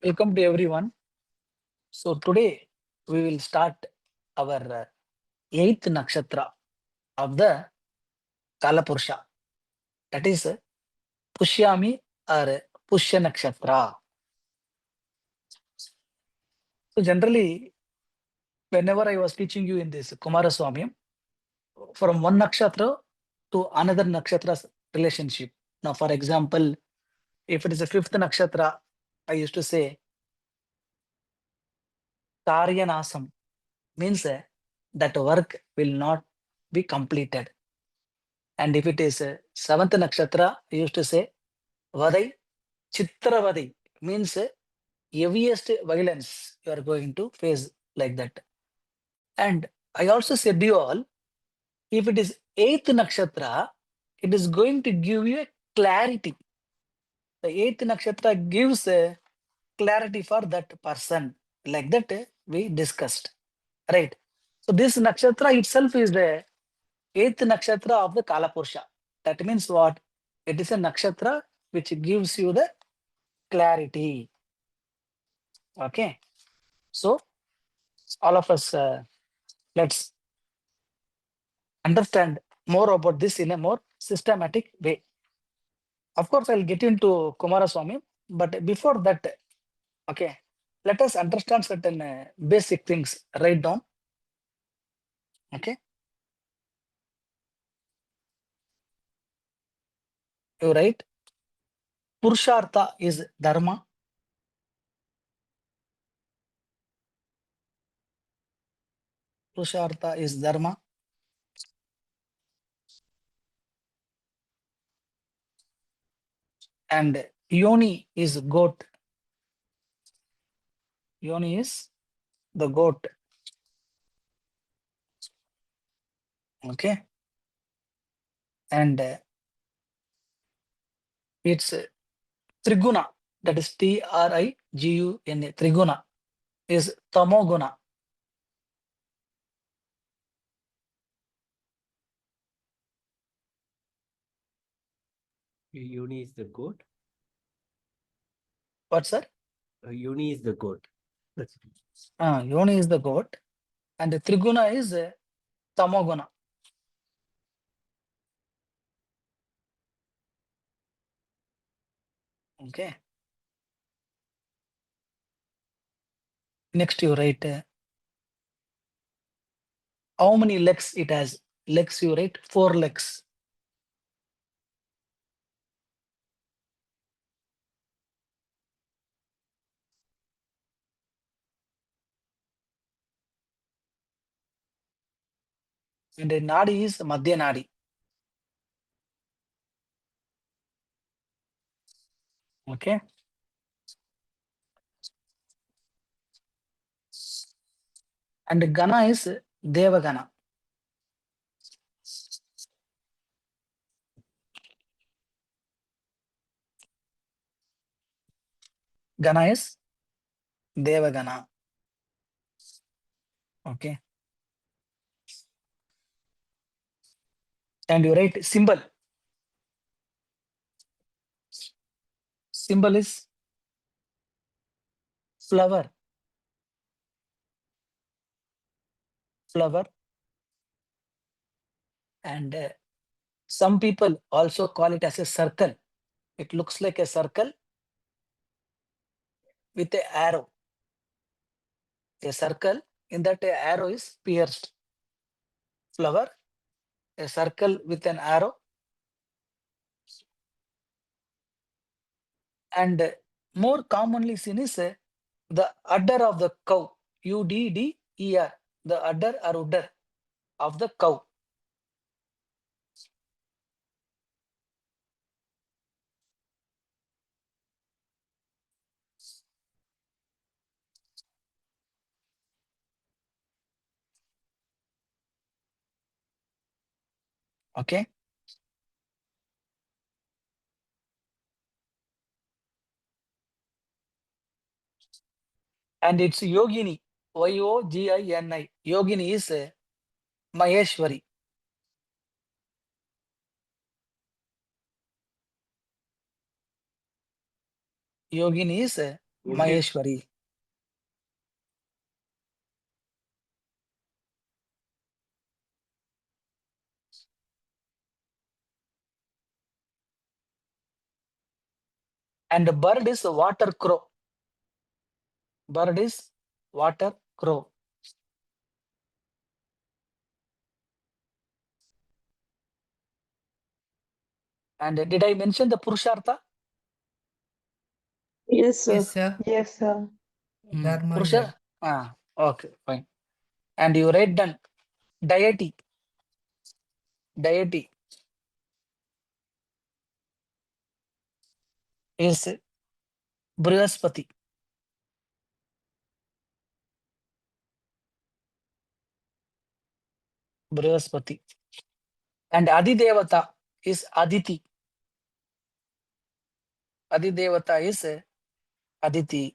Welcome to everyone. So today we will start our eighth nakshatra of the Kalapurusha. That is Pushyami or Pushya nakshatra. So generally, whenever I was teaching you in this Kumaraswami, from one nakshatra to another nakshatra's relationship. Now, for example, if it is a fifth nakshatra, I used to say Karyanasam means that work will not be completed. And if it is seventh nakshatra, I used to say Vadai Chitravadai means heaviest violence you are going to face like that. And I also said you all, if it is eighth nakshatra, it is going to give you a clarity. The eighth nakshatra gives a clarity for that person. Like that we discussed. Right. So this nakshatra itself is the eighth nakshatra of the Kalapurusha. That means what? It is a nakshatra which gives you the clarity. Okay. So all of us, let's understand more about this in a more systematic way. Of course, I'll get into Kumaraswami, but before that, okay, let us understand certain basic things. Write down. Okay. You write. Purushartha is dharma. Purushartha is dharma. And yoni is goat. Yoni is the goat. Okay. And it's triguna. That is Triguna. Triguna is tamoguna. Uni is the goat. What, sir? Uni is the goat. Yoni is the goat. And the triguna is tamoguna. Okay. Next, you write how many legs it has. Legs, you write 4 legs. And the nadi is madhya nadi. Okay. And the gana is devagana. Gana is devagana. Okay. And you write symbol. Symbol is flower. Flower. And some people also call it as a circle. It looks like a circle with a arrow. A circle, in that a arrow is pierced. Flower, a circle with an arrow. And more commonly seen is the udder of the cow. Udder, the udder or udder of the cow. Okay. And it's Yogini. Yogini. Yogini is Maheshwari. Yogini is Maheshwari. And bird is water crow. Bird is water crow. And did I mention the Purushartha? Yes, sir. Yes, sir. Yes, sir. Dharma Purusha? and Okay, fine. And you write down deity. Deity is Brihaspati. Brihaspati. And Adidevata is Aditi. Adidevata is Aditi.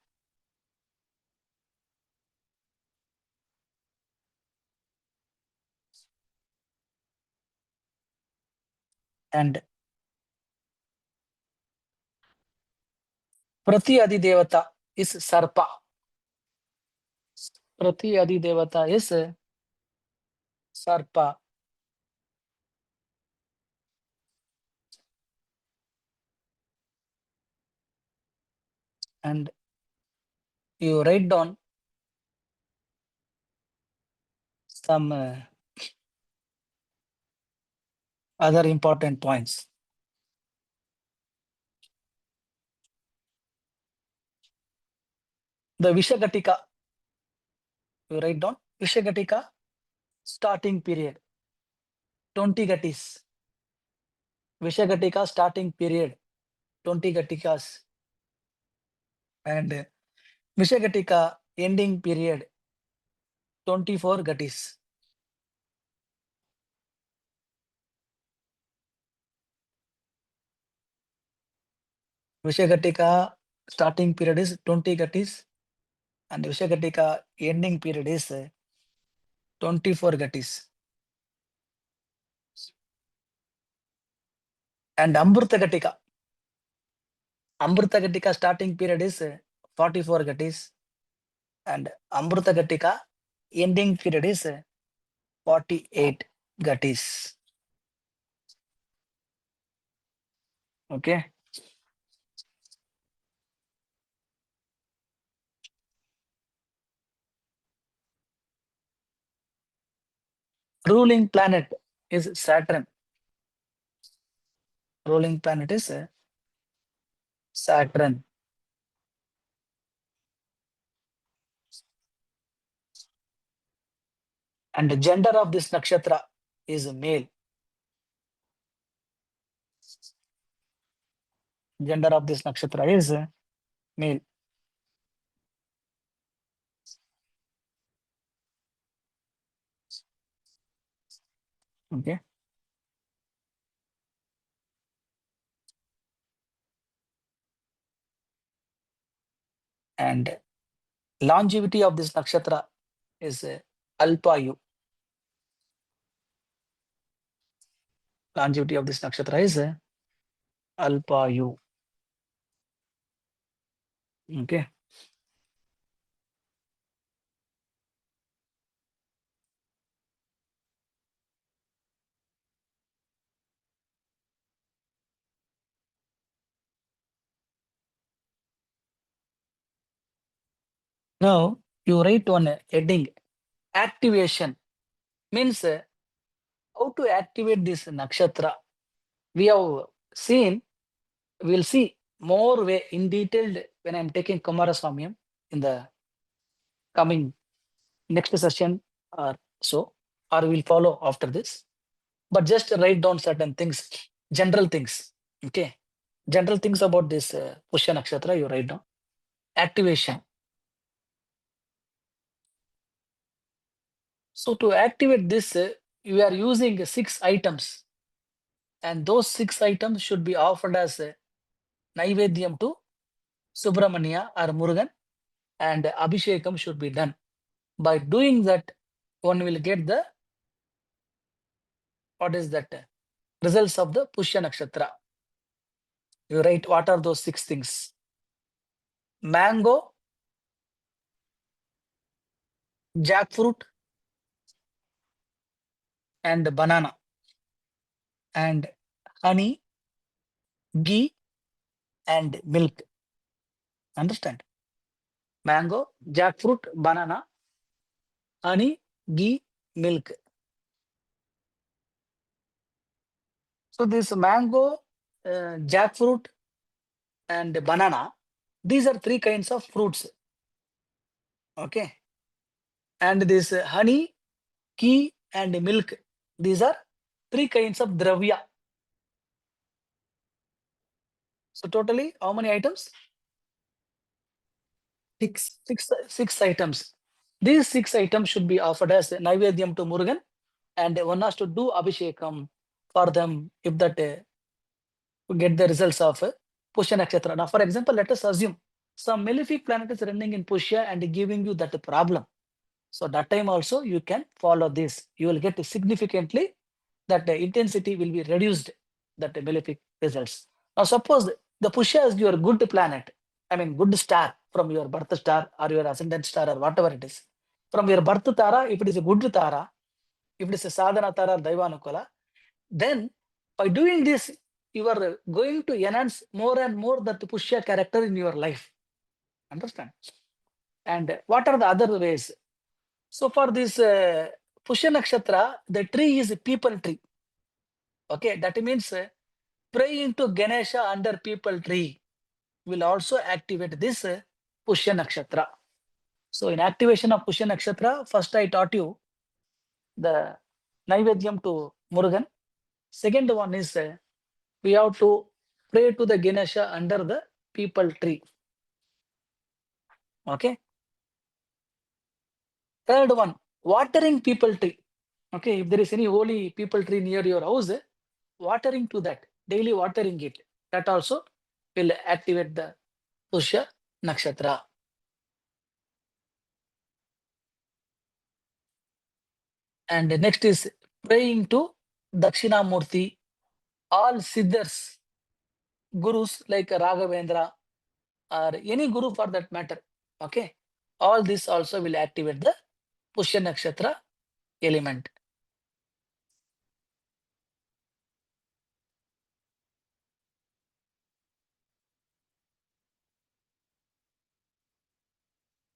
And Prati Adidevata is Sarpa. Prati Adidevata is Sarpa. And you write down some other important points. The Vishagatika, you write down Vishagatika starting period, 20 gatis. Vishagatika starting period, 20 gatikas. And Vishagatika ending period, 24 gatis. Vishagatika starting period is 20 gatis and Vishagatika ending period is 24 gatis. And Amrutagatika starting period is 44 gatis and Amrutagatika ending period is 48 gatis. Okay. Ruling planet is Saturn. Ruling planet is Saturn. And the gender of this nakshatra is male. Gender of this nakshatra is male. Okay. And longevity of this nakshatra is Alpayu. Longevity of this nakshatra is Alpayu. Okay. Now you write on a heading activation means how to activate this nakshatra. We have seen, we'll see more way in detailed when I'm taking Kumaraswami in the coming next session or so, or we'll follow after this. But just write down certain things, general things. Okay. General things about this Pusha Nakshatra, you write down. Activation. So to activate this, you are using 6 items. And those 6 items should be offered as Naivedyam to Subramanya or Murugan, and Abhishekam should be done. By doing that, one will get the, what is that? Results of the Pushya Nakshatra. You write what are those 6 things. mango, jackfruit, and banana, and honey, ghee, and milk. Understand? Mango, jackfruit, banana, honey, ghee, milk. So this mango, jackfruit, and banana, these are three kinds of fruits. Okay. And this honey, ghee, and milk, these are three kinds of dravya. So totally, how many items? 6. Six items. These 6 items should be offered as Naivedyam to Murugan, and one has to do Abhishekam for them if that to get the results of Pusha Nakshatra. Now, for example, let us assume some malefic planet is running in Pusha and giving you that problem. So that time also you can follow this. You will get significantly that the intensity will be reduced, that the malefic results. Now, suppose the Pusha is your good planet, I mean good star from your birth star or your ascendant star or whatever it is. From your birth Tara, if it is a good Tara, if it is a Sadhana Tara or Daivanukula, then by doing this, you are going to enhance more and more that Pushya character in your life. Understand? And what are the other ways? So for this Pushya Nakshatra, the tree is a people tree. Okay, that means praying to Ganesha under people tree will also activate this Pushya Nakshatra. So in activation of Pushya Nakshatra, first I taught you the Naivedyam to Murugan. Second one is we have to pray to the Ganesha under the people tree. Okay. Third one, watering people tree. Okay, if there is any holy people tree near your house, watering to that, daily watering it. That also will activate the Pusha Nakshatra. And next is praying to Dakshinamurti, all Siddhars, gurus like Raghavendra or any guru for that matter. Okay, all this also will activate the Pushya Nakshatra element.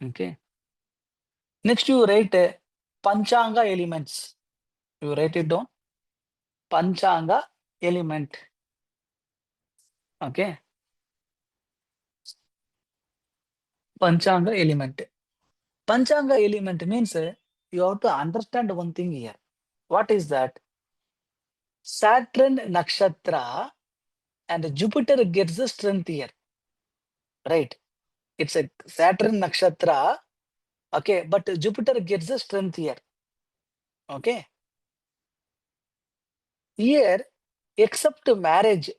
Okay. Next, you write Panchanga elements. You write it down. Panchanga element. Okay. Panchanga element. Panchanga element means you have to understand one thing here. What is that? Saturn Nakshatra and Jupiter gets the strength here. Right. It's a Saturn Nakshatra. Okay. But Jupiter gets the strength here. Okay. Here, except marriage,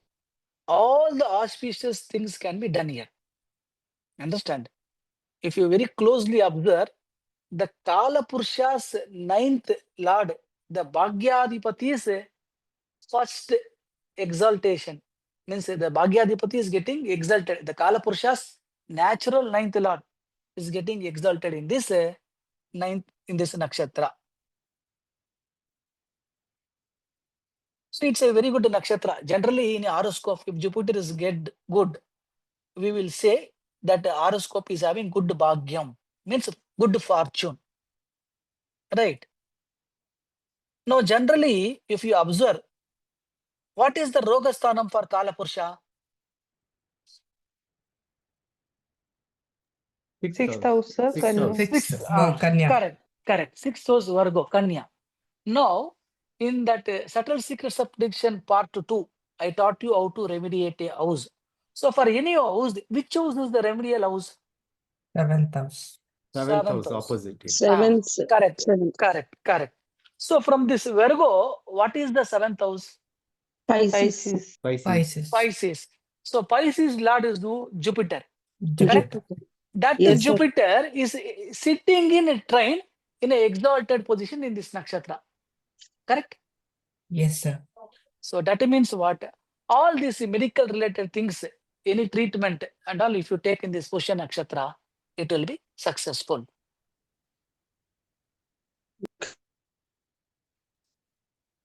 all the auspicious things can be done here. Understand? If you very closely observe, the Kala Purusha's ninth lord, the Bhagyadipati's first exaltation, means the Bhagyadipati is getting exalted. The Kala Purusha's natural ninth lord is getting exalted in this ninth, in this nakshatra. So it's a very good nakshatra. Generally in a horoscope, if Jupiter is get good, we will say that the horoscope is having good bhagyam, means good fortune. Right. Now, generally, if you observe, what is the Rogasthanam for Kala Purusha? Sixth house, sir. Sixth Kanya. house. Six. Kanya. Correct. Sixth house Virgo, Kanya. Now, in that subtle secrets of prediction part 2, I taught you how to remediate a house. So for any house, which house is the remedial house? 7th house. Seventh house Seventh house. opposite. Seventh. Correct. So from this Virgo, what is the seventh house? Pisces. Pisces. Pisces. So Pisces Lord is who? Jupiter. Jupiter. That Yes, sir. Jupiter is sitting in a train in an exalted position in this nakshatra. Correct? Yes, sir. So that means what? All these medical related things, any treatment and all, if you take in this Pusha Nakshatra, it will be successful.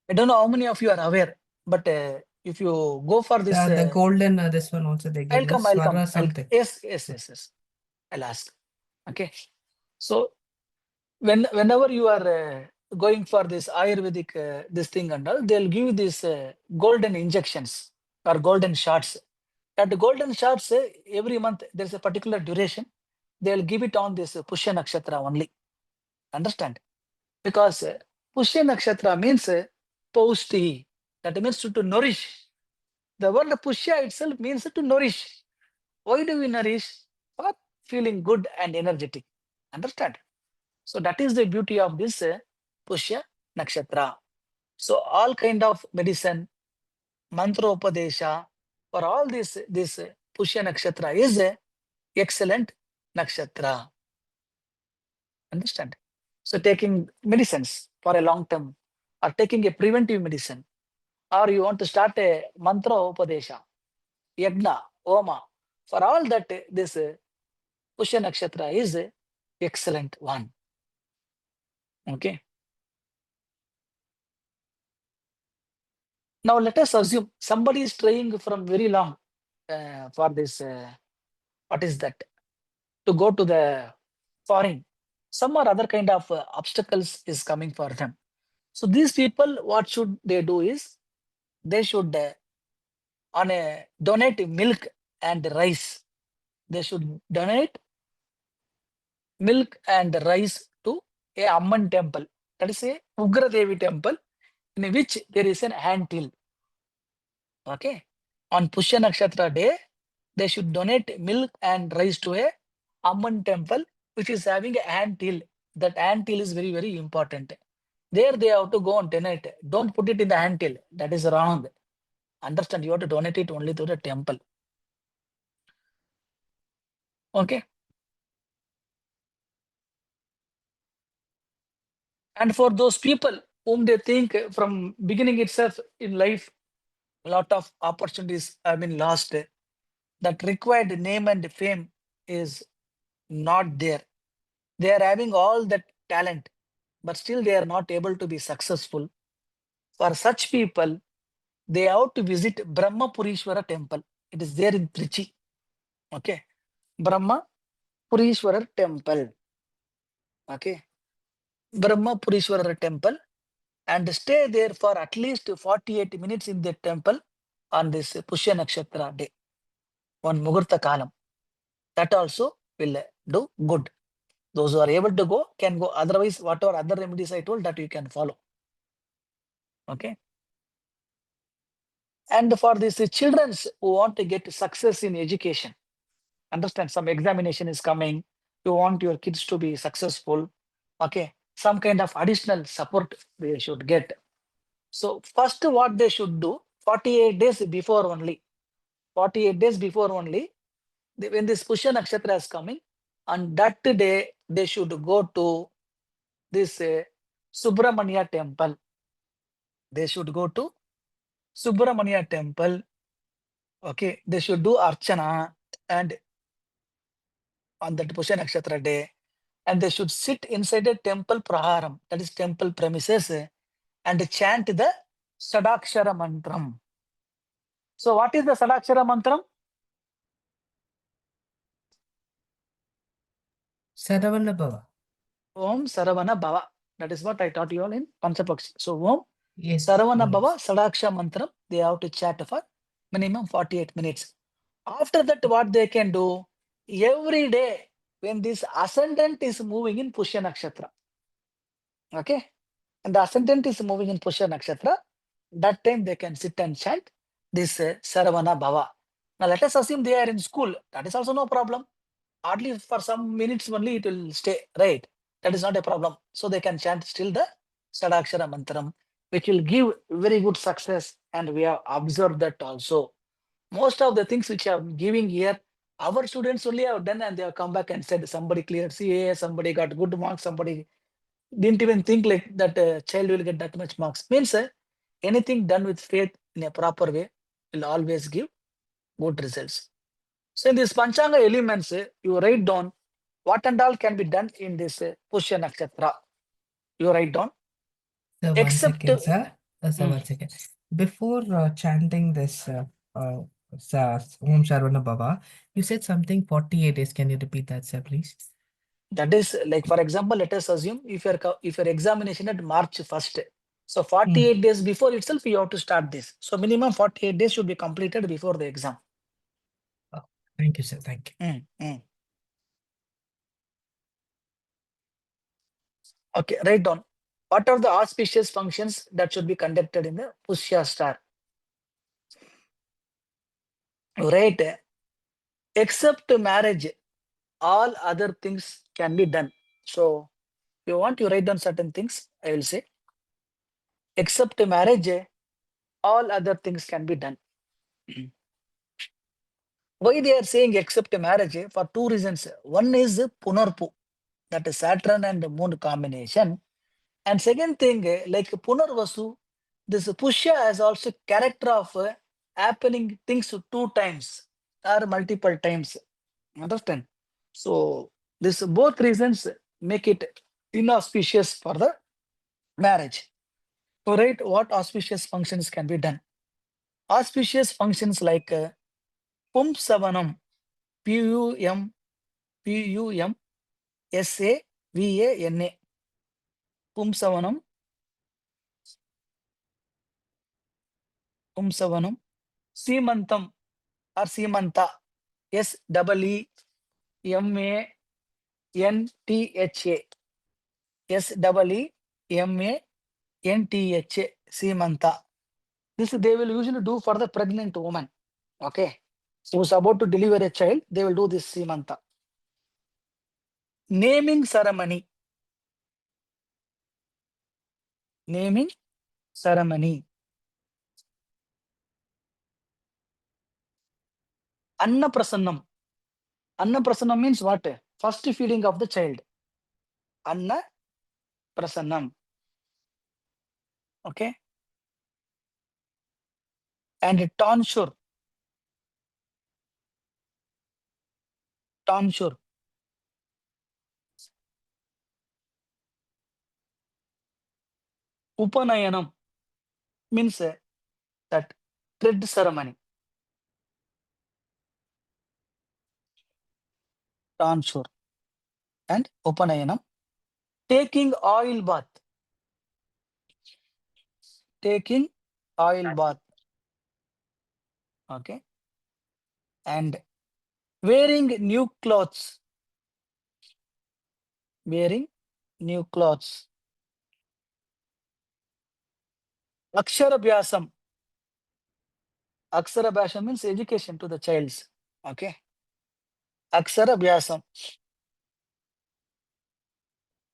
I don't know how many of you are aware, but if you go for this, The golden, this one also they I'll give come, us I'll come. Swara something. Yes. I'll ask. Okay. So whenever you are going for this Ayurvedic, this thing and all, they'll give you these golden injections or golden shots. That golden shots, every month, there's a particular duration. They'll give it on this Pushya Nakshatra only. Understand? Because Pushya Nakshatra means Paushti. That means to nourish. The word Pushya itself means to nourish. Why do we nourish? For feeling good and energetic. Understand? So that is the beauty of this Pushya Nakshatra. So all kind of medicine, mantra upadesha, for all this Pushya Nakshatra is a excellent nakshatra. Understand? So taking medicines for a long term, or taking a preventive medicine, or you want to start a mantra upadesha, yagna, oma, for all that, this Pushya Nakshatra is a excellent one. Okay. Now let us assume somebody is trying from very long for this, what is that, to go to the foreign. Some or other kind of obstacles is coming for them. So these people, what should they do is, they should donate milk and rice. They should donate milk and rice to a Amman temple. That is a Ugra Devi temple, in which there is an anthill. Okay. On Pushya Nakshatra day, they should donate milk and rice to a Amman temple, which is having an anthill. That anthill is very, very important. There they have to go and donate. Don't put it in the anthill. That is wrong. Understand? You have to donate it only to the temple. Okay. And for those people whom they think from beginning itself in life, a lot of opportunities have been lost, that required name and fame is not there. They are having all that talent, but still they are not able to be successful. For such people, they have to visit Brahma Purishwara temple. It is there in Trichy. Okay. Brahma Purishwara temple. Okay. Brahma Purishwara temple, and stay there for at least 48 minutes in the temple on this Pushya Nakshatra day, one Mugurta Kalam. That also will do good. Those who are able to go can go. Otherwise, whatever other remedies I told, that you can follow. Okay. And for these children who want to get success in education, understand, some examination is coming, you want your kids to be successful. Okay. Some kind of additional support they should get. So first what they should do, 48 days before only, 48 days before only, when this Pusha Nakshatra is coming, on that day, they should go to this Subramania temple. They should go to Subramania temple. Okay, they should do Archana, and on that Pusha Nakshatra day, and they should sit inside a temple praharam, that is temple premises, and chant the Sadakshara mantram. So what is the Sadakshara mantram? Saravana Bhava. Om Saravana Bhava. That is what I taught you all in Panchapakshi. So Om Yes. Saravana yes. Bhava Sadaksha mantram, they have to chat for minimum 48 minutes. After that, what they can do, every day when this ascendant is moving in Pushya Nakshatra, okay, and the ascendant is moving in Pusha Nakshatra, that time they can sit and chant this Saravana Bhava. Now let us assume they are in school. That is also no problem. Hardly for some minutes only it will stay, right? That is not a problem. So they can chant still the Sadakshara Mantram, which will give very good success. And we have observed that also. Most of the things which I am giving here, our students only have done, and they have come back and said somebody cleared CA, somebody got good marks, somebody didn't even think like that child will get that much marks. Means anything done with faith in a proper way will always give good results. So in this Panchanga elements, you write down what and all can be done in this Pusha Nakshatra. You write down. Sir, one Except- second, sir. Sir, Mm. 1 second. Before chanting this Om Sharvana Baba, you said something 48 days. Can you repeat that, sir, please? That is like, for example, let us assume if your examination at March 1st. So 48 days before itself, you have to start this. So minimum 48 days should be completed before the exam. Thank you, sir. Thank you. Okay, write down. What are the auspicious functions that should be conducted in the Pusha star? Write, except marriage, all other things can be done. So you want to write down certain things, I will say. Except marriage, all other things can be done. Why they are saying except marriage? For two reasons. One is Punarpu, that is Saturn and Moon combination. And second thing, like Punarvasu, this Pusha has also character of happening things 2 times or multiple times. Understand? So this both reasons make it inauspicious for the marriage. So right, what auspicious functions can be done? Auspicious functions like Pum Savanam, PUM, PUM, SAVANA, Pum Savanam, Seemantam or Seemanta, SEEMANTHA, SEEMANTHA, Seemanta. This they will usually do for the pregnant woman. Okay. Who's about to deliver a child, they will do this Seemanta. Naming ceremony. Naming ceremony. Annaprasannam. Annaprasannam means what? First feeding of the child. Annaprasannam. Okay. And tonsure. Tonsure. Upanayanam means that thread ceremony. Tonsure and Upanayanam. Taking oil bath. Taking oil bath. Okay. And wearing new clothes. Wearing new clothes. Aksharabhyasam. Aksarabhyasam means education to the childs. Okay. Aksarabhyasam.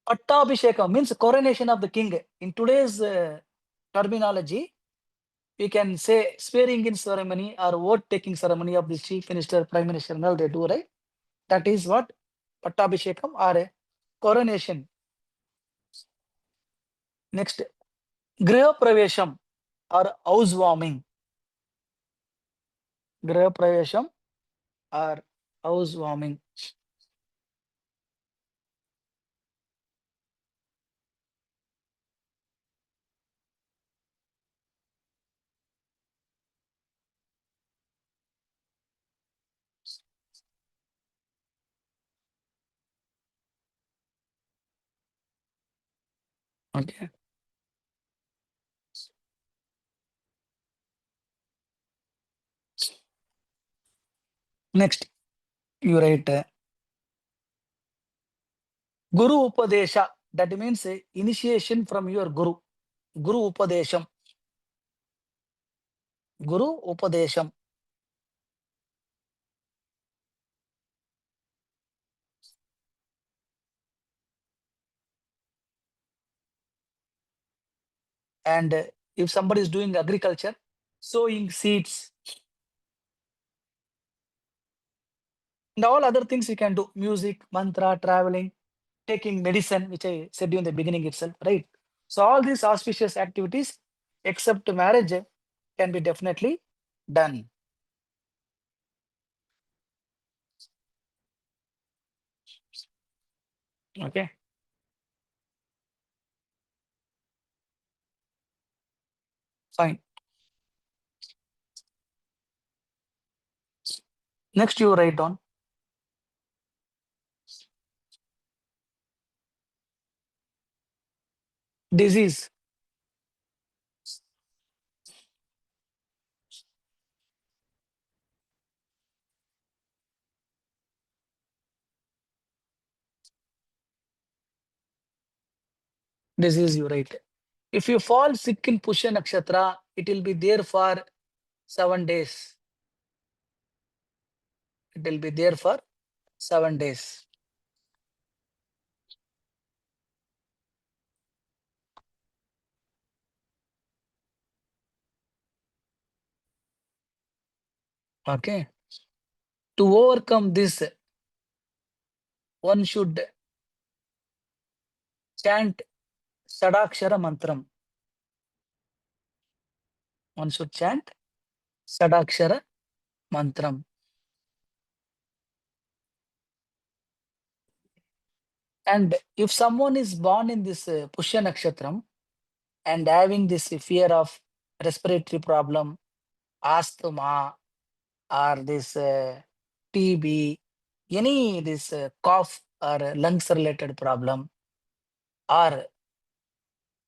Pattabhishekam means coronation of the king. In today's terminology, we can say swearing in ceremony or vote taking ceremony of the chief minister, prime minister, and all they do, right? That is what Pattabhishekam or a coronation. Next, Griha Pravesham or housewarming. Griha Pravesham or housewarming. Okay. Next, you write Guru Upadesha. That means initiation from your Guru. Guru Upadesham. Guru Upadesham. And if somebody is doing agriculture, sowing seeds, and all other things you can do, music, mantra, traveling, taking medicine, which I said you in the beginning itself, right? So all these auspicious activities, except marriage, can be definitely done. Okay. Fine. Next, you write down disease. Disease, you write. If you fall sick in Pusha Nakshatra, it will be there for 7 days. It will be there for 7 days. Okay. To overcome this, one should chant Sadakshara Mantram. One should chant Sadakshara Mantram. And if someone is born in this Pushya Nakshatram and having this fear of respiratory problem, asthma, or this TB, any this cough or lungs related problem, or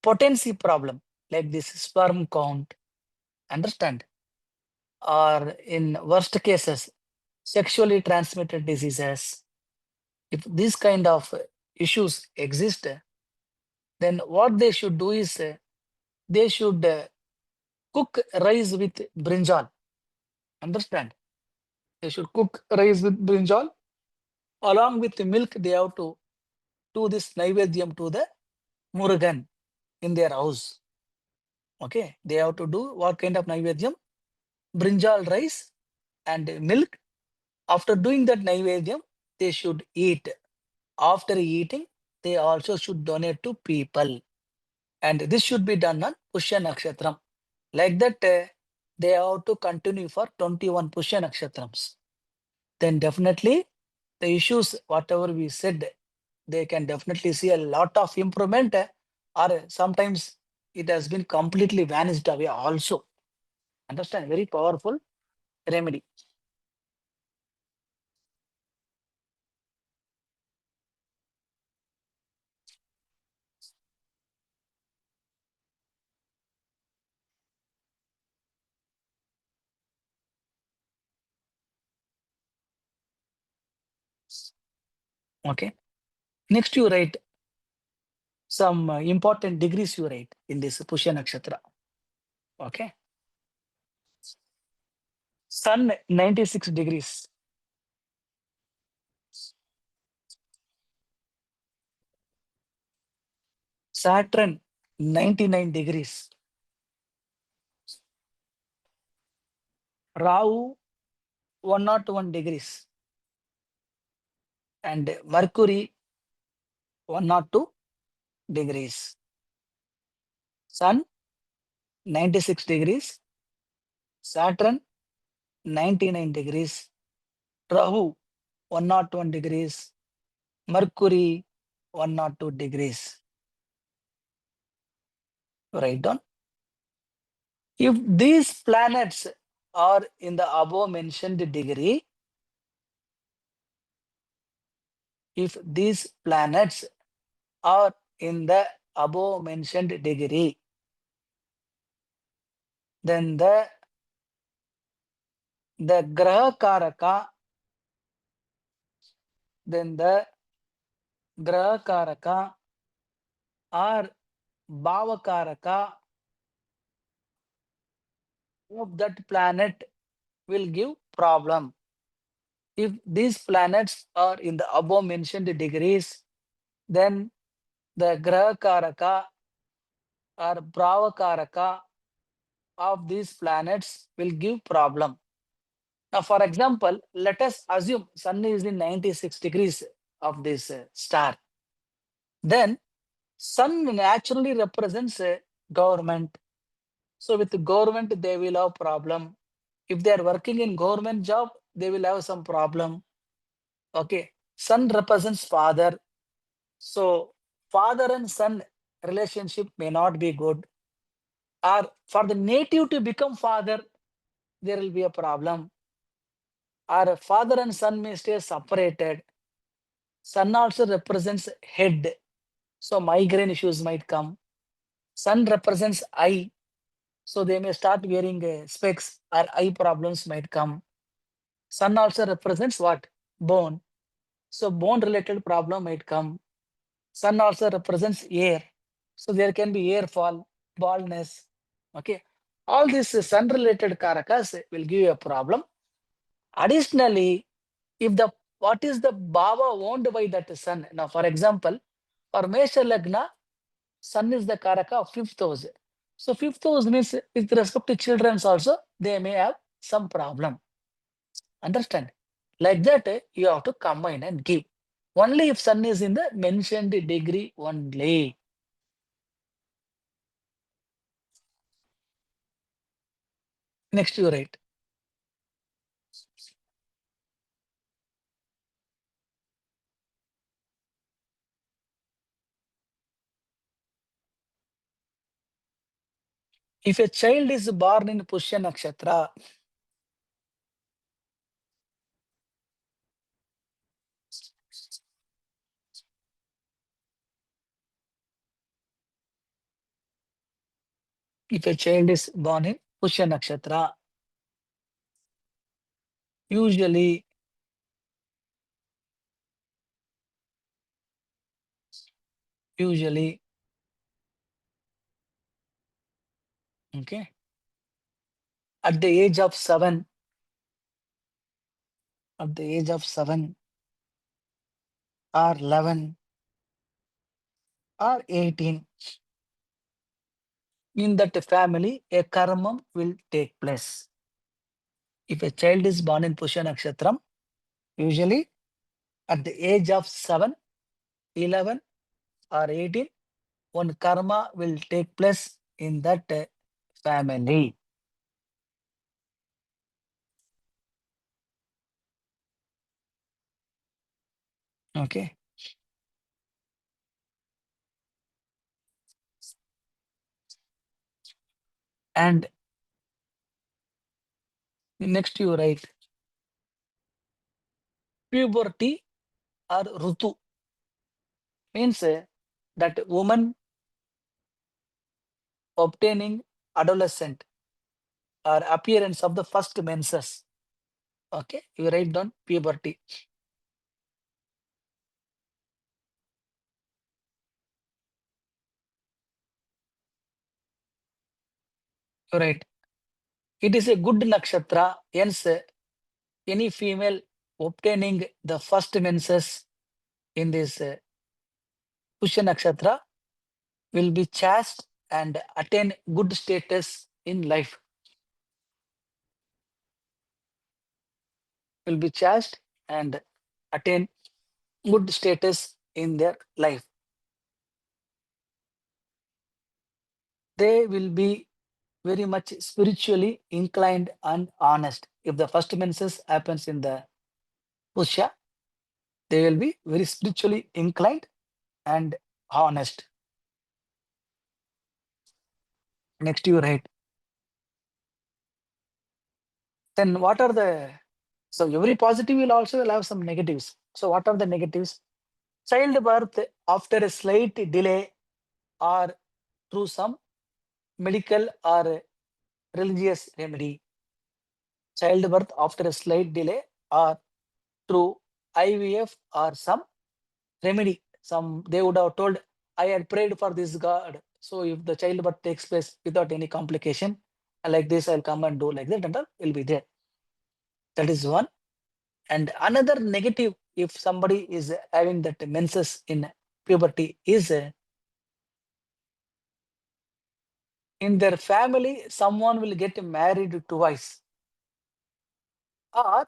potency problem like this sperm count, understand? Or in worst cases, sexually transmitted diseases. If these kind of issues exist, then what they should do is they should cook rice with brinjal. Understand? They should cook rice with brinjal. Along with the milk, they have to do this naivedyam to the Murugan in their house. Okay, they have to do what kind of naivedyam? Brinjal rice and milk. After doing that naivedyam, they should eat. After eating, they also should donate to people. And this should be done on Pushya Nakshatram. Like that, they have to continue for 21 Pushya Nakshatrams. Then definitely the issues, whatever we said, they can definitely see a lot of improvement, or sometimes it has been completely vanished away also. Understand? Very powerful remedy. Okay. Next, you write some important degrees you write in this Pushya Nakshatra. Okay. Sun 96 degrees. Saturn 99 degrees. Rahu 101 degrees. And Mercury 102 degrees. Sun 96 degrees. Saturn 99 degrees. Rahu 101 degrees. Mercury 102 degrees. Write down. If these planets are in the above mentioned degree, if these planets are in the above mentioned degree, then the graha karaka, then the graha karaka or bhava karaka of that planet will give problem. If these planets are in the above mentioned degrees, then the graha karaka or bhava karaka of these planets will give problem. Now, for example, let us assume Sun is in 96 degrees of this star. Then Sun naturally represents a government. So with the government, they will have problem. If they are working in government job, they will have some problem. Okay. Sun represents father. So father and son relationship may not be good, or for the native to become father, there will be a problem, or father and son may stay separated. Son also represents head, so migraine issues might come. Sun represents eye, so they may start wearing specs or eye problems might come. Sun also represents what? Bone. So bone related problem might come. Sun also represents air. So there can be air fall, baldness. Okay. All these sun related karakas will give you a problem. Additionally, if the what is the bhava owned by that sun? Now, for example, for Mesha Lagna, sun is the karaka of fifth house. So fifth house means with respect to children also, they may have some problem. Understand? Like that, you have to combine and give. Only if sun is in the mentioned degree only. Next you write. If a child is born in Pushya Nakshatra, if a child is born in Pushya Nakshatra, usually, okay, at the age of 7, or 11 or 18, in that family, a karma will take place. If a child is born in Pusha Nakshatram, usually at the age of 7, 11 or 18, one karma will take place in that family. Okay. And next you write puberty or rutu means that woman obtaining adolescent or appearance of the first menses. Okay, you write down puberty. You write it is a good nakshatra, hence any female obtaining the first menses in this Pushya Nakshatra will be chaste and attain good status in life. Will be chaste and attain good status in their life. They will be very much spiritually inclined and honest. If the first menses happens in the Pusha, they will be very spiritually inclined and honest. Next you write. Then what are the, so every positive will also have some negatives. So what are the negatives? Childbirth after a slight delay or through some medical or religious remedy. Childbirth after a slight delay or through IVF or some remedy. Some they would have told, I had prayed for this God. So if the childbirth takes place without any complication, like this, I'll come and do like that, and all will be there. That is one. And another negative, if somebody is having that menses in puberty, is in their family, someone will get married twice. Or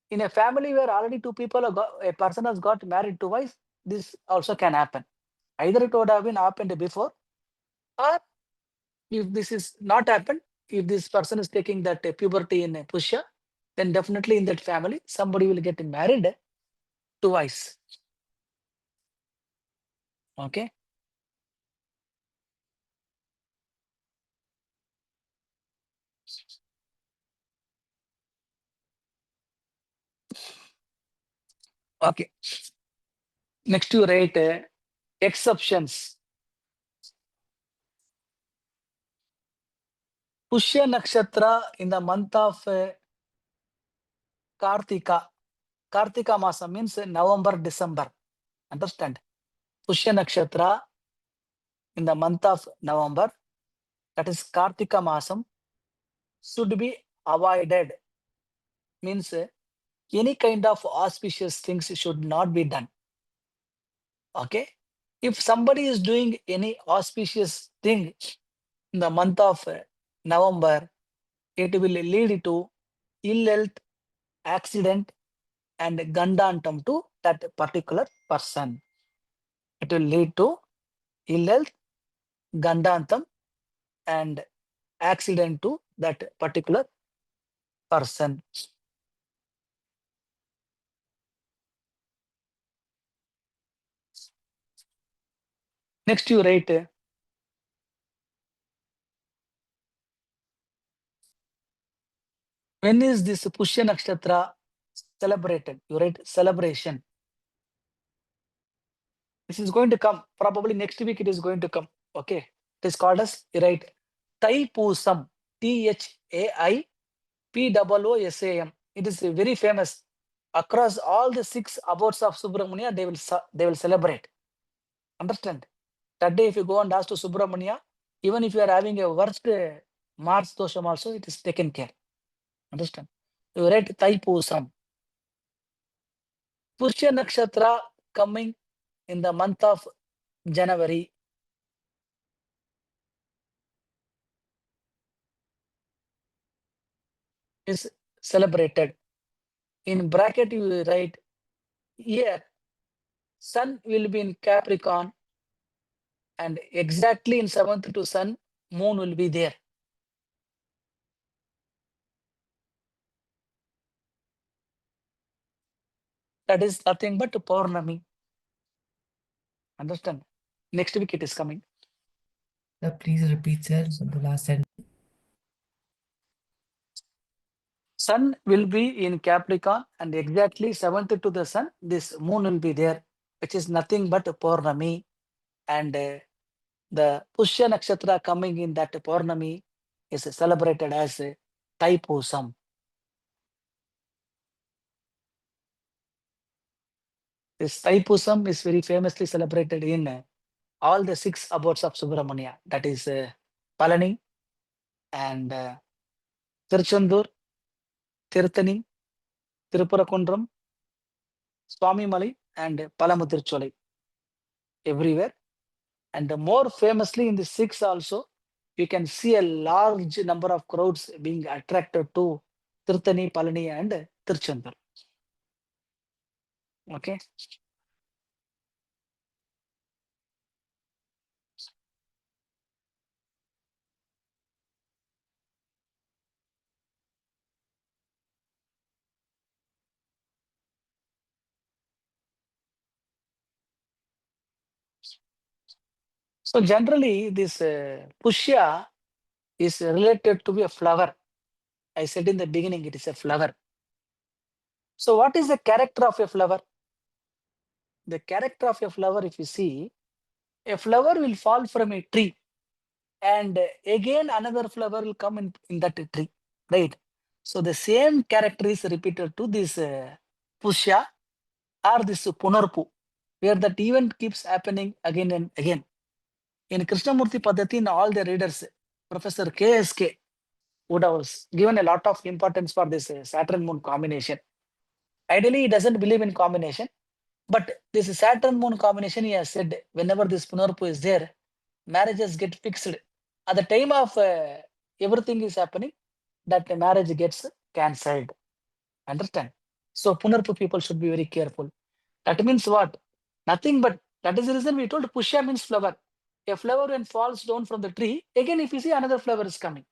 in a family where already two people have got, a person has got married twice, this also can happen. Either it would have been happened before, or if this is not happened, if this person is taking that puberty in a Pusha, then definitely in that family, somebody will get married twice. Okay. Okay. Next you write exceptions. Pushya Nakshatra in the month of Kartika. Kartika Masa means November, December. Understand? Pushya Nakshatra in the month of November, that is Kartika Masam, should be avoided. Means any kind of auspicious things should not be done. Okay. If somebody is doing any auspicious thing in the month of November, it will lead to ill health, accident, and gandantam to that particular person. It will lead to ill health, gandantam, and accident to that particular person. Next, you write when is this Pushya Nakshatra celebrated? You write celebration. This is going to come. Probably next week it is going to come. Okay. It is called as, you write Thaipusam. THAIPOOSAM. It is very famous. Across all the 6 abodes of Subramania, they will celebrate. Understand? That day, if you go and ask to Subramania, even if you are having a worst Mars dosham also, it is taken care. Understand? You write Thaipusam. Pushya Nakshatra coming in the month of January. Is celebrated. In bracket, you write here, Sun will be in Capricorn, and exactly in 7th to Sun, Moon will be there. That is nothing but Purnami. Understand? Next week it is coming. Please repeat, sir, the last sentence. Sun will be in Capricorn, and exactly 7th to the Sun, this Moon will be there, which is nothing but Purnami. And the Pushya Nakshatra coming in that Purnami is celebrated as Thaipusam. This Thaipusam is very famously celebrated in all the 6 abodes of Subramania. That is Palani and Tiruchendur, Tirthani, Tirupurankundram, Swami Malai, and Palamudircholai. Everywhere. And more famously in the 6 also, you can see a large number of crowds being attracted to Tirthani, Palani, and Tiruchendur. Okay. So generally, this Pushya is related to be a flower. I said in the beginning, it is a flower. So what is the character of a flower? The character of a flower, if you see, a flower will fall from a tree, and again another flower will come in that tree, right? So the same character is repeated to this Pusha or this Punarpu, where that event keeps happening again and again. In Krishnamurti Paddhati, in all the readers, Professor KSK would have given a lot of importance for this Saturn Moon combination. Ideally, he doesn't believe in combination, but this Saturn Moon combination, he has said, whenever this Punarpu is there, marriages get fixed. At the time of everything is happening, that the marriage gets cancelled. Understand? So Punarpu people should be very careful. That means what? Nothing but, that is the reason we told Pusha means flower. A flower when falls down from the tree, again if you see another flower is coming.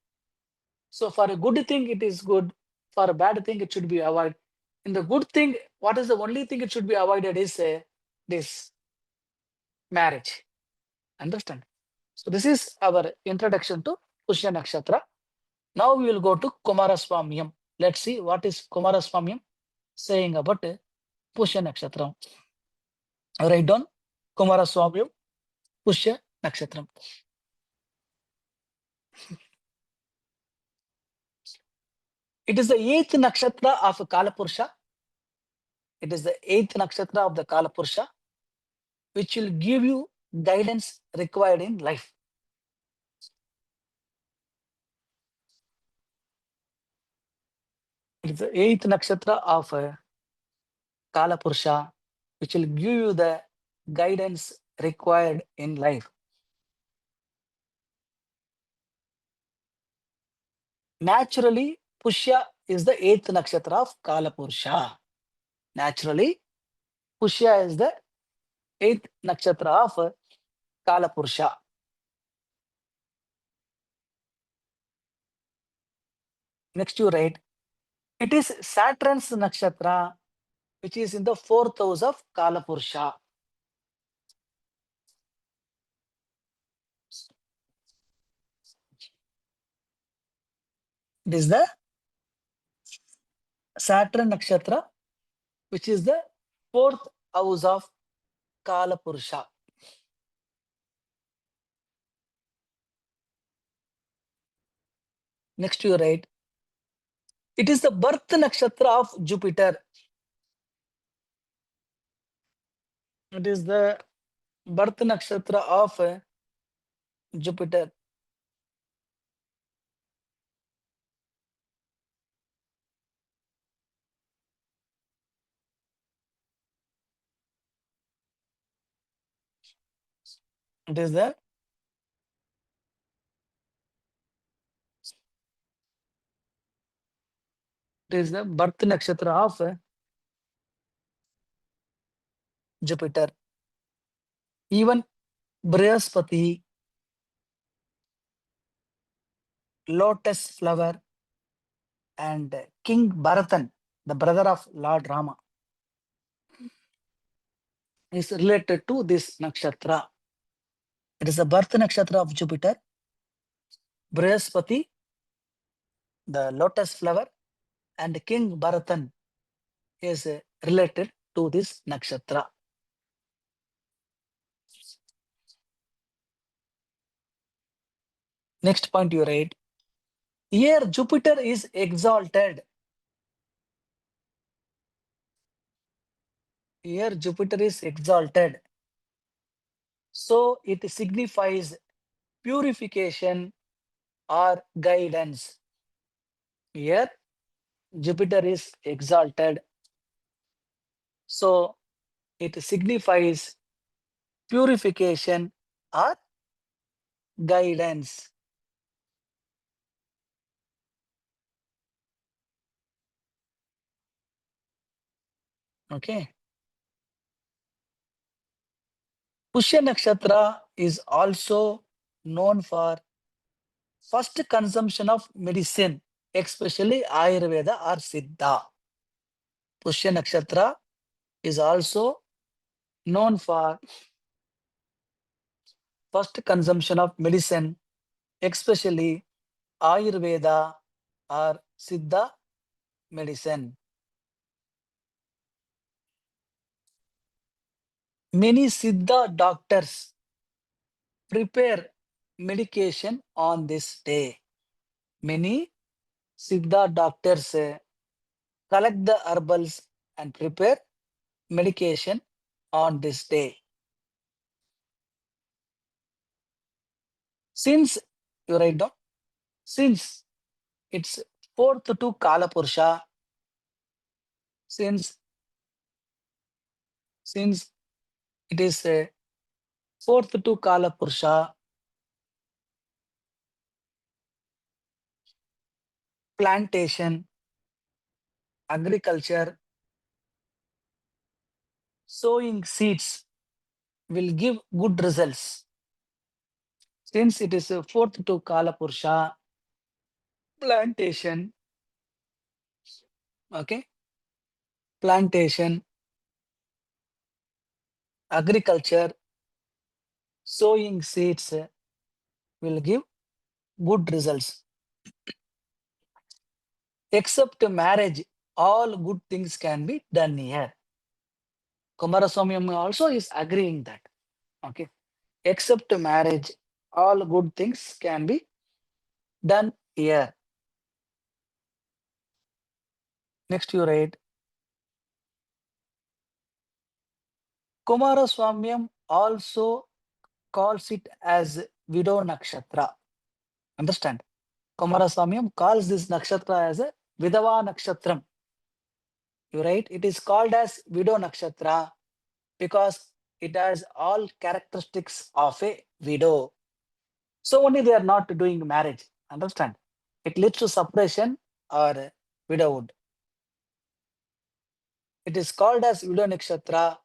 So for a good thing, it is good. For a bad thing, it should be avoided. In the good thing, what is the only thing it should be avoided is this marriage. Understand? So this is our introduction to Pushya Nakshatra. Now we will go to Kumaraswamyam. Let's see what is Kumaraswamyam saying about Pushya Nakshatra. Write down Kumaraswamyam, Pushya Nakshatra. It is the 8th nakshatra of Kalapurusha. It is the 8th nakshatra of the Kalapurusha, which will give you guidance required in life. It is the 8th nakshatra of Kalapurusha, which will give you the guidance required in life. Naturally, Pushya is the 8th nakshatra of Kalapurusha. Naturally, Pushya is the 8th nakshatra of Kalapurusha. Next you write, it is Saturn's nakshatra, which is in the 4th house of Kalapurusha. It is the Saturn nakshatra, which is the 4th house of Kalapurusha. Next you write, it is the birth nakshatra of Jupiter. It is the birth nakshatra of Jupiter. It is the birth nakshatra of Jupiter. Even Brihaspati, lotus flower, and King Bharatan, the brother of Lord Rama, is related to this nakshatra. It is the birth nakshatra of Jupiter, Brihaspati, the lotus flower, and King Bharatan is related to this nakshatra. Next point you write, here Jupiter is exalted. Here Jupiter is exalted. So it signifies purification or guidance. Here Jupiter is exalted. So it signifies purification or guidance. Okay. Pushya Nakshatra is also known for first consumption of medicine, especially Ayurveda or Siddha. Pushya Nakshatra is also known for first consumption of medicine, especially Ayurveda or Siddha medicine. Many Siddha doctors prepare medication on this day. Many Siddha doctors collect the herbals and prepare medication on this day. Since you write down, since it's 4th to Kalapurusha, since it is 4th to Kalapurusha, plantation, agriculture, sowing seeds will give good results. Since it is 4th to Kalapurusha, plantation, okay, plantation, agriculture, sowing seeds will give good results. Except marriage, all good things can be done here. Kumaraswami also is agreeing that. Okay. Except marriage, all good things can be done here. Next you write. Kumaraswamy also calls it as widow nakshatra. Understand? Kumaraswamy calls this nakshatra as a vidava nakshatram. You write, it is called as widow nakshatra because it has all characteristics of a widow. So only they are not doing marriage. Understand? It leads to separation or widowhood. It is called as widow nakshatra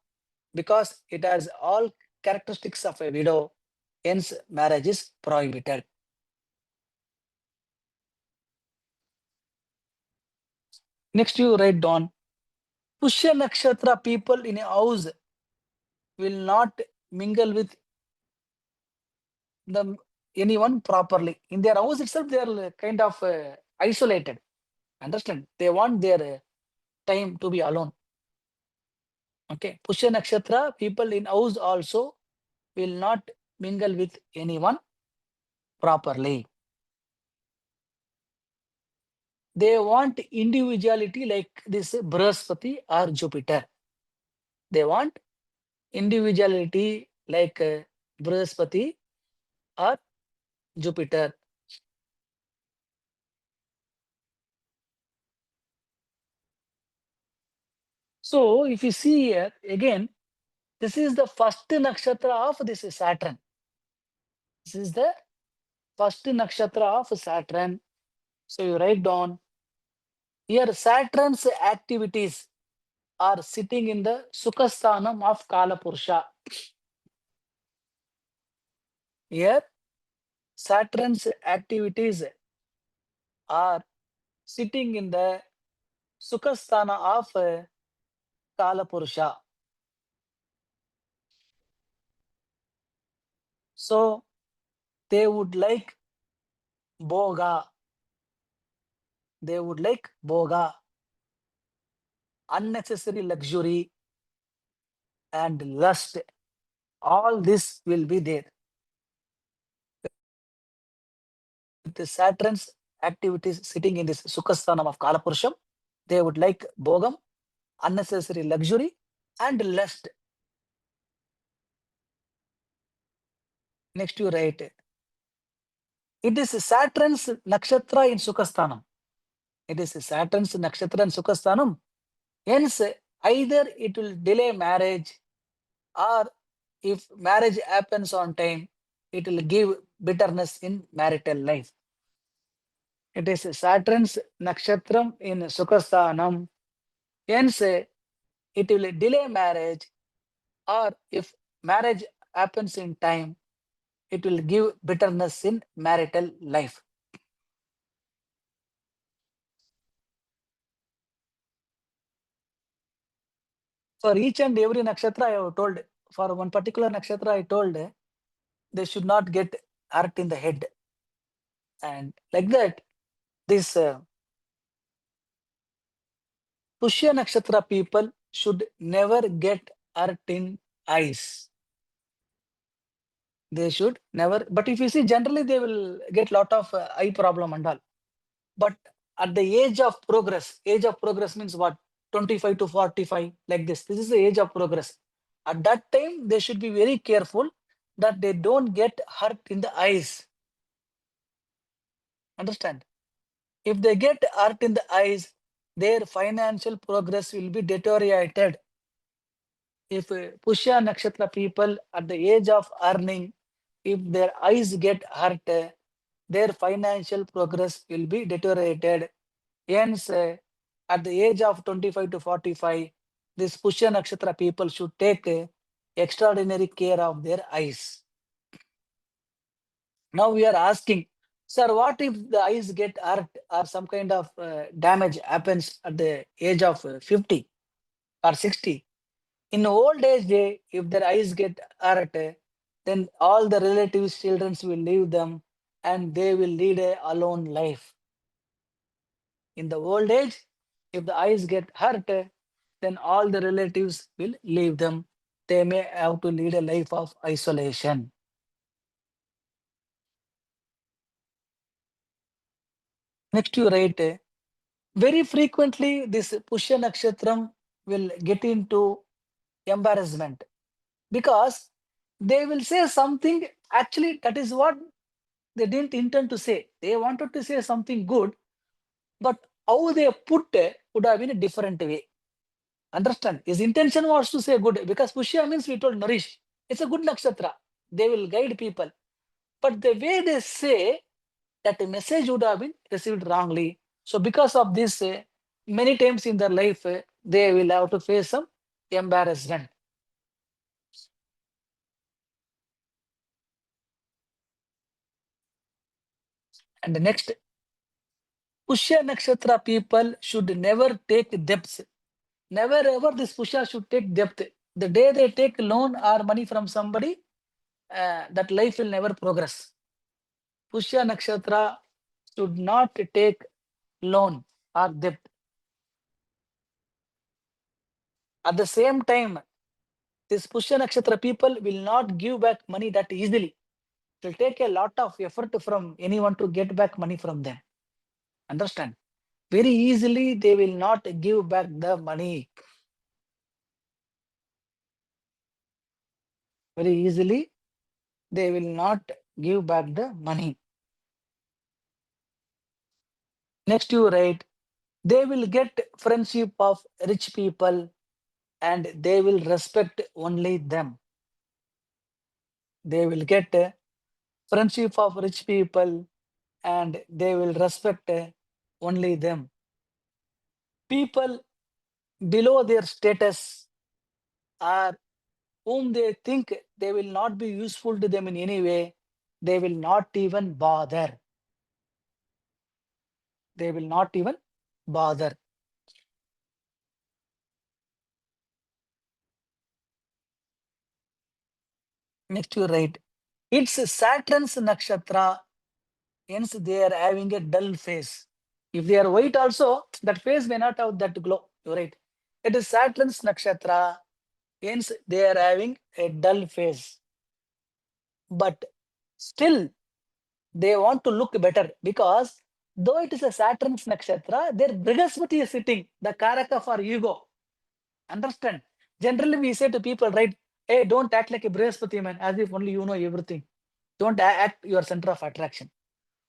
because it has all characteristics of a widow. Hence, marriage is prohibited. Next, you write down Pusha Nakshatra people in a house will not mingle with anyone properly. In their house itself, they are kind of isolated. Understand? They want their time to be alone. Okay. Pusha Nakshatra people in house also will not mingle with anyone properly. They want individuality like this Brihaspati or Jupiter. They want individuality like Brihaspati or Jupiter. So if you see here again, this is the first nakshatra of this Saturn. This is the first nakshatra of Saturn. So you write down here Saturn's activities are sitting in the Sukhasthanam of Kala Purusha. Here Saturn's activities are sitting in the Sukhasthana of Kala Purusha. So they would like Boga. They would like Boga, unnecessary luxury and lust. All this will be there. The Saturn's activities sitting in this Sukhasthanam of Kala Purusham, they would like Bogam, unnecessary luxury and lust. Next you write, it is Saturn's nakshatra in Sukhasthanam. It is Saturn's nakshatra in Sukhasthanam. Hence, either it will delay marriage or if marriage happens on time, it will give bitterness in marital life. It is Saturn's nakshatram in Sukhasthanam. Hence, it will delay marriage or if marriage happens in time, it will give bitterness in marital life. For each and every nakshatra, I have told, for one particular nakshatra, I told they should not get hurt in the head. And like that, this Pushya nakshatra people should never get hurt in eyes. They should never, but if you see, generally they will get lot of eye problem and all. But at the age of progress means what? 25 to 45, like this. This is the age of progress. At that time, they should be very careful that they don't get hurt in the eyes. Understand? If they get hurt in the eyes, their financial progress will be deteriorated. If Pushya Nakshatra people at the age of earning, if their eyes get hurt, their financial progress will be deteriorated. Hence, at the age of 25 to 45, this Pushya Nakshatra people should take extraordinary care of their eyes. Now we are asking, sir, what if the eyes get hurt or some kind of damage happens at the age of 50 or 60? In old age, if their eyes get hurt, then all the relatives' children will leave them and they will lead a alone life. In the old age, if the eyes get hurt, then all the relatives will leave them. They may have to lead a life of isolation. Next, you write, very frequently this Pusha Nakshatram will get into embarrassment because they will say something actually that is what they didn't intend to say. They wanted to say something good, but how they put it would have been a different way. Understand? His intention was to say good because Pushya means we told nourish. It's a good nakshatra. They will guide people. But the way they say that the message would have been received wrongly. So because of this, many times in their life, they will have to face some embarrassment. And the next, Pushya Nakshatra people should never take debts. Never ever this Pusha should take debt. The day they take loan or money from somebody, that life will never progress. Pushya Nakshatra should not take loan or debt. At the same time, this Pushya Nakshatra people will not give back money that easily. It will take a lot of effort from anyone to get back money from them. Understand? Very easily, they will not give back the money. Very easily, they will not give back the money. Next, you write, they will get friendship of rich people and they will respect only them. They will get friendship of rich people and they will respect only them. People below their status or whom they think they will not be useful to them in any way, they will not even bother. They will not even bother. Next, you write, it's Saturn's nakshatra, hence they are having a dull face. If they are white also, that face may not have that glow. You're right. It is Saturn's nakshatra, hence they are having a dull face. But still, they want to look better because though it is a Saturn's nakshatra, their Brihaspati is sitting, the Karaka for ego. Understand? Generally, we say to people, right, hey, don't act like a Brihaspati man, as if only you know everything. Don't act your center of attraction.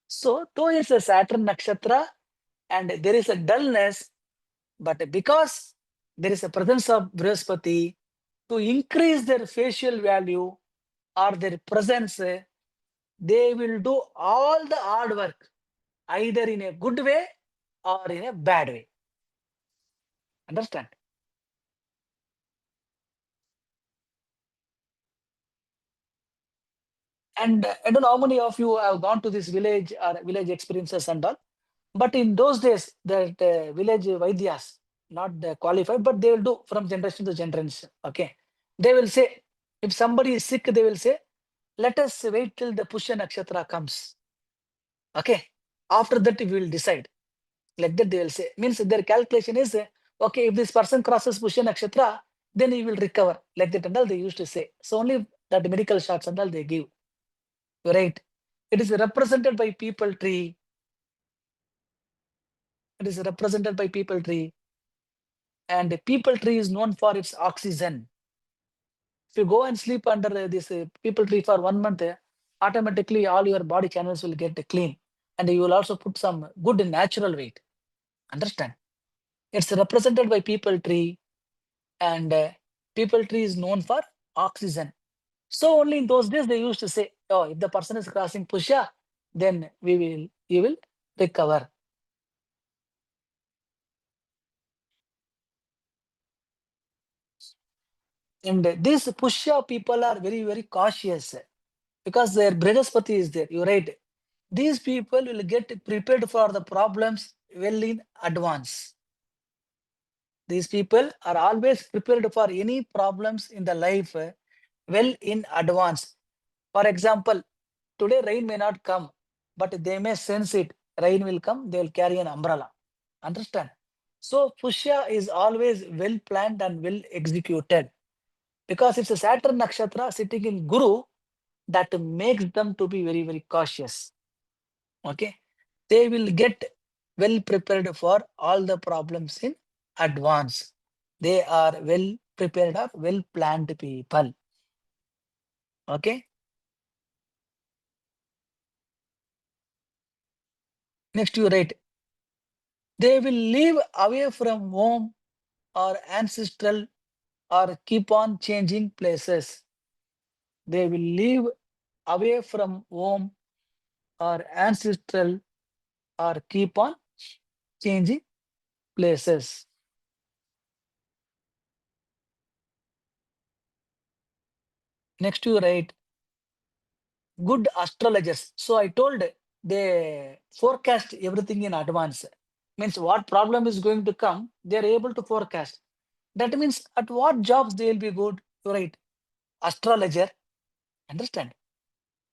So, though it's a Saturn nakshatra and there is a dullness, but because there is a presence of Brihaspati, to increase their facial value or their presence, they will do all the hard work, either in a good way or in a bad way. Understand? And I don't know how many of you have gone to this village or village experiences and all. But in those days, that village Vaidyas, not qualified, but they will do from generation to generation. Okay. They will say, if somebody is sick, they will say, let us wait till the Pusha Nakshatra comes. Okay. After that, we will decide. Like that, they will say. Means their calculation is, okay, if this person crosses Pusha Nakshatra, then he will recover. Like that and all they used to say. So only that medical shots and all they give. Right. It is represented by people tree. It is represented by people tree. And the people tree is known for its oxygen. If you go and sleep under this people tree for 1 month, automatically all your body channels will get clean. And you will also put some good natural weight. Understand? It's represented by people tree. And people tree is known for oxygen. So only in those days they used to say, oh, if the person is crossing Pusha, then you will recover. And these Pusha people are very, very cautious because their Brihaspati is there. You're right. These people will get prepared for the problems well in advance. These people are always prepared for any problems in the life well in advance. For example, today rain may not come, but they may sense it. Rain will come, they will carry an umbrella. Understand? So Pushya is always well planned and well executed because it's a Saturn nakshatra sitting in Guru that makes them to be very, very cautious. Okay. They will get well prepared for all the problems in advance. They are well prepared or well planned people. Okay. Next you write, they will live away from home or ancestral or keep on changing places. They will live away from home or ancestral or keep on changing places. Next you write, good astrologers. So I told they forecast everything in advance. Means what problem is going to come, they are able to forecast. That means at what jobs they will be good. You write, astrologer, understand?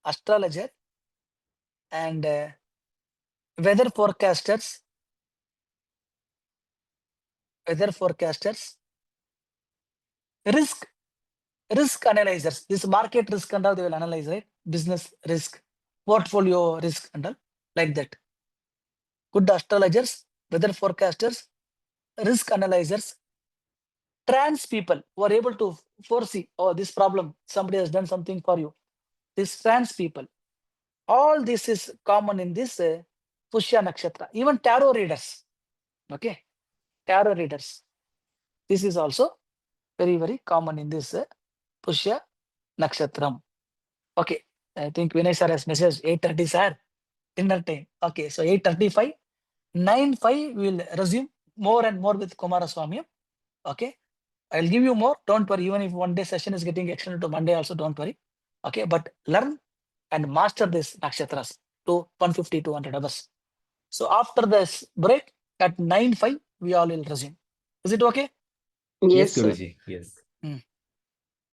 Astrologer and weather forecasters, weather forecasters, risk, risk analyzers. This market risk and all they will analyze, right? Business risk, portfolio risk and all like that. Good astrologers, weather forecasters, risk analyzers, trans people who are able to foresee, oh, this problem, somebody has done something for you. These trans people, all this is common in this Pushya Nakshatra. Even tarot readers, okay, tarot readers. This is also very, very common in this Pushya Nakshatram. Okay, I think Vinay sir has messaged 8:30 sir, dinner time. Okay, so 8:35, 9:05 we will resume more and more with Kumaraswami. Okay, I'll give you more. Don't worry. Even if one day session is getting extended to Monday, also don't worry. Okay, but learn and master this nakshatras to 150 to 200 hours. So after this break at 9:05, we all will resume. Is it okay? Yes, Yes, sir. Guruji. Yes.